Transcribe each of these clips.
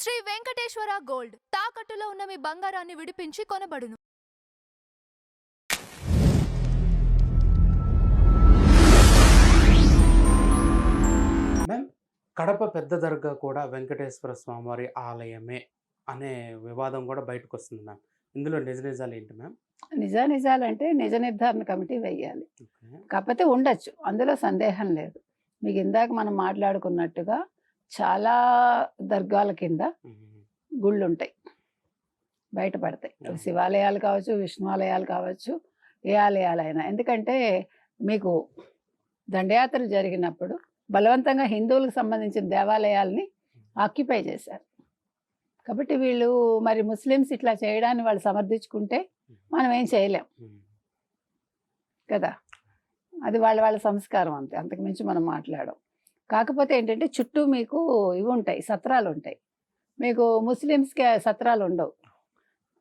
Shri Venkateswara gold తాకట్టులో ఉన్న మీ బంగారాన్ని విడిపించి కొనబడును. మ్యామ్, కడప పెద్ద దర్గా కూడా వెంకటేశ్వర స్వామివారి ఆలయమే అనే వివాదం కూడా బయటకు వస్తుంది మ్యామ్. ఇందులో నిజ నిజాలు ఏంటి మ్యామ్? నిజాలంటే నిజ నిర్ధారణ కమిటీ వేయాలి. ఓకే. కాకపోతే ఉండొచ్చు, అందులో సందేహం లేదు. మీకు ఇందాక మనం మాట్లాడుకున్నట్టుగా చాలా దర్గాల కింద మ్మ్. గుళ్ళుంటాయి, బయటపడతాయి. అవి శివాలయాలు కావచ్చు, విష్ణువాలయాలు కావచ్చు, ఏ ఆలయాలైనా. ఎందుకంటే మీకు దండయాత్ర జరిగినప్పుడు బలవంతంగా హిందువులకు సంబంధించిన దేవాలయాల్ని ఆక్యుపై చేశారు. కాబట్టి వీళ్ళు మరి ముస్లిమ్స్ ఇట్లా చేయడాన్ని వాళ్ళు సమర్థించుకుంటే మనం ఏం చేయలేం కదా. అది వాళ్ళ సంస్కారం, అంతే, అంతకుమించి మనం మాట్లాడం. కాకపోతే ఏంటంటే చుట్టూ మీకు ఇవి ఉంటాయి, సత్రాలు ఉంటాయి. మీకు ముస్లిమ్స్కి సత్రాలు ఉండవు,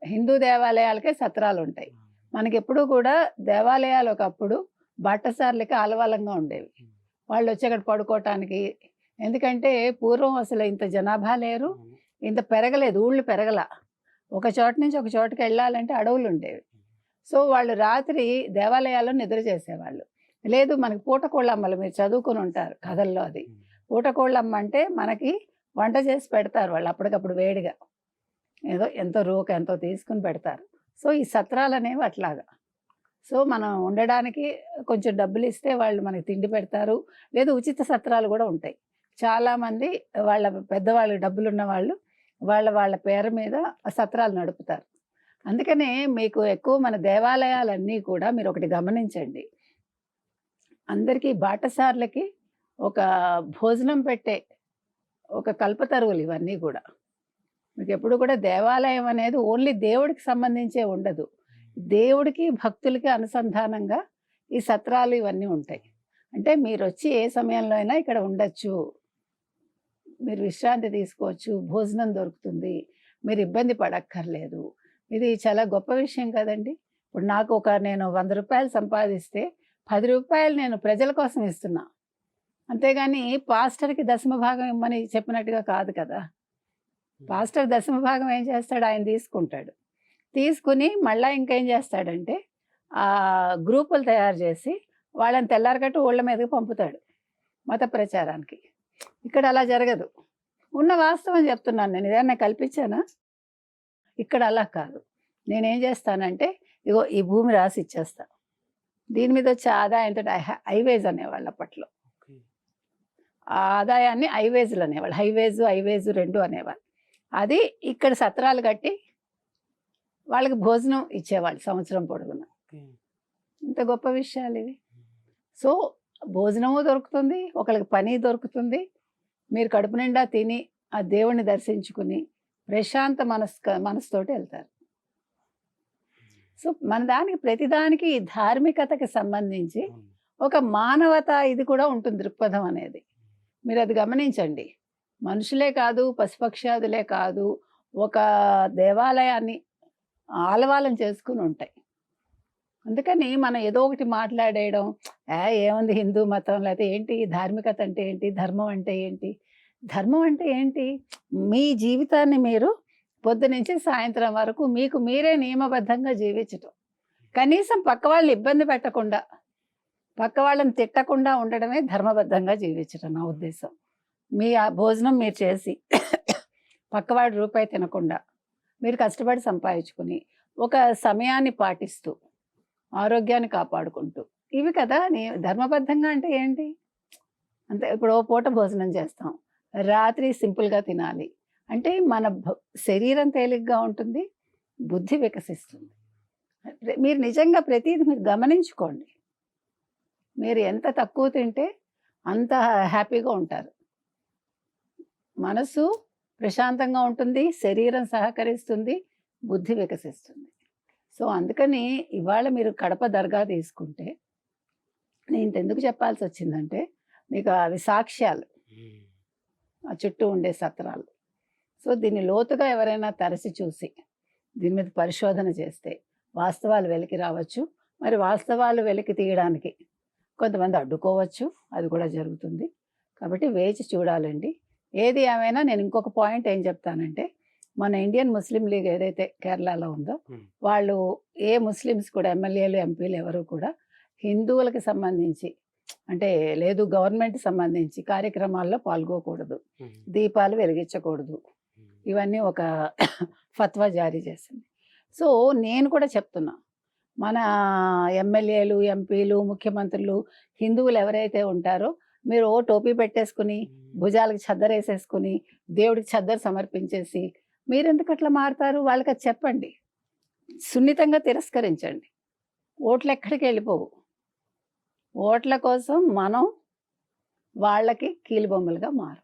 హిందూ దేవాలయాలకే సత్రాలు ఉంటాయి. మనకి ఎప్పుడూ కూడా దేవాలయాలు ఒకప్పుడు బాటసార్లకి ఆలవాలంగా ఉండేవి. వాళ్ళు వచ్చి అక్కడ పడుకోవటానికి. ఎందుకంటే పూర్వం అసలు ఇంత జనాభా లేరు, ఇంత పెరగలేదు, ఊళ్ళు పెరగల. ఒక చోట నుంచి ఒక చోటుకి వెళ్ళాలంటే అడవులు ఉండేవి. సో వాళ్ళు రాత్రి దేవాలయాల్లో నిద్ర చేసేవాళ్ళు. లేదు, మనకి పూటకోళ్ళమ్మలు, మీరు చదువుకుని ఉంటారు కథల్లో. అది పూటకోళ్ళమ్మ అంటే మనకి వంట చేసి పెడతారు వాళ్ళు అప్పటికప్పుడు వేడిగా, ఏదో ఎంతో రూక ఎంతో తీసుకుని పెడతారు. సో ఈ సత్రాలు అనేవి అట్లాగా. సో మనం ఉండడానికి కొంచెం డబ్బులు ఇస్తే వాళ్ళు మనకి తిండి పెడతారు. లేదు, ఉచిత సత్రాలు కూడా ఉంటాయి. చాలామంది వాళ్ళ పెద్దవాళ్ళు, డబ్బులున్న వాళ్ళు వాళ్ళ పేరు మీద సత్రాలు నడుపుతారు. అందుకనే మీకు ఎక్కువ మన దేవాలయాలన్నీ కూడా మీరు ఒకటి గమనించండి, అందరికీ బాటసార్లకి ఒక భోజనం పెట్టే ఒక కల్పతరువులు ఇవన్నీ కూడా. మీకు ఎప్పుడు కూడా దేవాలయం అనేది ఓన్లీ దేవుడికి సంబంధించే ఉండదు, దేవుడికి భక్తులకి అనుసంధానంగా ఈ సత్రాలు ఇవన్నీ ఉంటాయి. అంటే మీరు వచ్చి ఏ సమయంలో అయినా ఇక్కడ ఉండొచ్చు, మీరు విశ్రాంతి తీసుకోవచ్చు, భోజనం దొరుకుతుంది, మీరు ఇబ్బంది పడక్కర్లేదు. ఇది చాలా గొప్ప విషయం కదండి. ఇప్పుడు నాకు నేను 100 రూపాయలు సంపాదిస్తే 10 రూపాయలు నేను ప్రజల కోసం ఇస్తున్నా, అంతేగాని పాస్టర్కి దశమ భాగం ఇమ్మని చెప్పినట్టుగా కాదు కదా. పాస్టర్ దశమ భాగం ఏం చేస్తాడు, ఆయన తీసుకుంటాడు. తీసుకుని మళ్ళీ ఇంకేం చేస్తాడంటే ఆ గ్రూపులు తయారు చేసి వాళ్ళని తెల్లారగట్టు ఊళ్ళ మీదకి పంపుతాడు మత ప్రచారానికి. ఇక్కడ అలా జరగదు. ఉన్న వాస్తవం చెప్తున్నాను నేను, ఏదైనా కల్పించానా? ఇక్కడ అలా కాదు. నేనేం చేస్తానంటే ఇగో ఈ భూమి రాసి ఇచ్చేస్తా, దీని మీద వచ్చే ఆదాయంతో హైవేజ్ అనేవాళ్ళు అప్పట్లో. ఆ ఆదాయాన్ని హైవేజ్లు అనేవాళ్ళు, హైవేజ్ రెండు అనేవాళ్ళు. అది ఇక్కడ సత్రాలు కట్టి వాళ్ళకి భోజనం ఇచ్చేవాళ్ళు సంవత్సరం పొడుగున. ఇంత గొప్ప విషయాలు ఇవి. సో భోజనము దొరుకుతుంది, ఒకరికి పని దొరుకుతుంది, మీరు కడుపు నిండా తిని ఆ దేవుణ్ణి దర్శించుకుని ప్రశాంత మనసుతోటి వెళ్తారు. సో మన దానికి ప్రతిదానికి ఈ ధార్మికతకి సంబంధించి ఒక మానవత ఇది కూడా ఉంటుంది, దృక్పథం అనేది. మీరు అది గమనించండి. మనుషులే కాదు, పశుపక్షాదులే కాదు, ఒక దేవాలయాన్ని ఆలవాలం చేసుకుని ఉంటాయి. అందుకని మనం ఏదో ఒకటి మాట్లాడేయడం, ఏముంది హిందూ మతం, లేకపోతే ఏంటి ధార్మికత అంటే ఏంటి, ధర్మం అంటే ఏంటి. ధర్మం అంటే ఏంటి, మీ జీవితాన్ని మీరు పొద్దునుంచి సాయంత్రం వరకు మీకు మీరే నియమబద్ధంగా జీవించటం, కనీసం పక్క వాళ్ళని ఇబ్బంది పెట్టకుండా, పక్క వాళ్ళని తిట్టకుండా ఉండడమే ధర్మబద్ధంగా జీవించటం నా ఉద్దేశం. మీ ఆ భోజనం మీరు చేసి పక్కవాడి రూపాయి తినకుండా మీరు కష్టపడి సంపాదించుకుని ఒక సమయాన్ని పాటిస్తూ ఆరోగ్యాన్ని కాపాడుకుంటూ, ఇవి కదా ధర్మబద్ధంగా అంటే ఏంటి. అంతే. ఇప్పుడు ఓ పూట భోజనం చేస్తాం, రాత్రి సింపుల్గా తినాలి అంటే మన శరీరం తేలిగ్గా ఉంటుంది, బుద్ధి వికసిస్తుంది. మీరు నిజంగా ప్రతిదీ మీరు గమనించుకోండి. మీరు ఎంత తక్కువ తింటే అంత హ్యాపీగా ఉంటారు, మనసు ప్రశాంతంగా ఉంటుంది, శరీరం సహకరిస్తుంది, బుద్ధి వికసిస్తుంది. సో అందుకని ఇవాళ మీరు కడప దర్గా తీసుకుంటే నేను ఇంతెందుకు చెప్పాల్సి వచ్చిందంటే, మీకు అవి సాక్ష్యాలు, ఆ చుట్టూ ఉండే సత్రాలు. సో దీన్ని లోతుగా ఎవరైనా తరచి చూసి దీని మీద పరిశోధన చేస్తే వాస్తవాలు వెలికి రావచ్చు. మరి వాస్తవాలు వెలికి తీయడానికి కొంతమంది అడ్డుకోవచ్చు, అది కూడా జరుగుతుంది. కాబట్టి వేచి చూడాలండి. ఏది ఏమైనా నేను ఇంకొక పాయింట్ ఏం చెప్తానంటే, మన ఇండియన్ ముస్లిం లీగ్ ఏదైతే కేరళలో ఉందో ఉమ్, వాళ్ళు ఏ ముస్లిమ్స్ కూడా ఎమ్మెల్యేలు ఎంపీలు ఎవరు కూడా హిందువులకు సంబంధించి అంటే లేదు గవర్నమెంట్ సంబంధించి కార్యక్రమాల్లో పాల్గొకూడదు, ఉమ్, దీపాలు వెలిగించకూడదు, ఉమ్, ఇవన్నీ ఒక ఫత్వా జారీ చేసింది. సో నేను కూడా చెప్తున్నా, మన ఎమ్మెల్యేలు ఎంపీలు ముఖ్యమంత్రులు హిందువులు ఎవరైతే ఉంటారో మీరు ఓ టోపీ పెట్టేసుకుని భుజాలకు చద్దరు వేసేసుకుని దేవుడికి చద్దరు సమర్పించేసి మీరెందుకు అట్లా మారుతారు? వాళ్ళకి అది చెప్పండి, సున్నితంగా తిరస్కరించండి. ఓట్లు ఎక్కడికి వెళ్ళిపోవు. ఓట్ల కోసం మనం వాళ్ళకి కీలుబొమ్మలుగా మారు.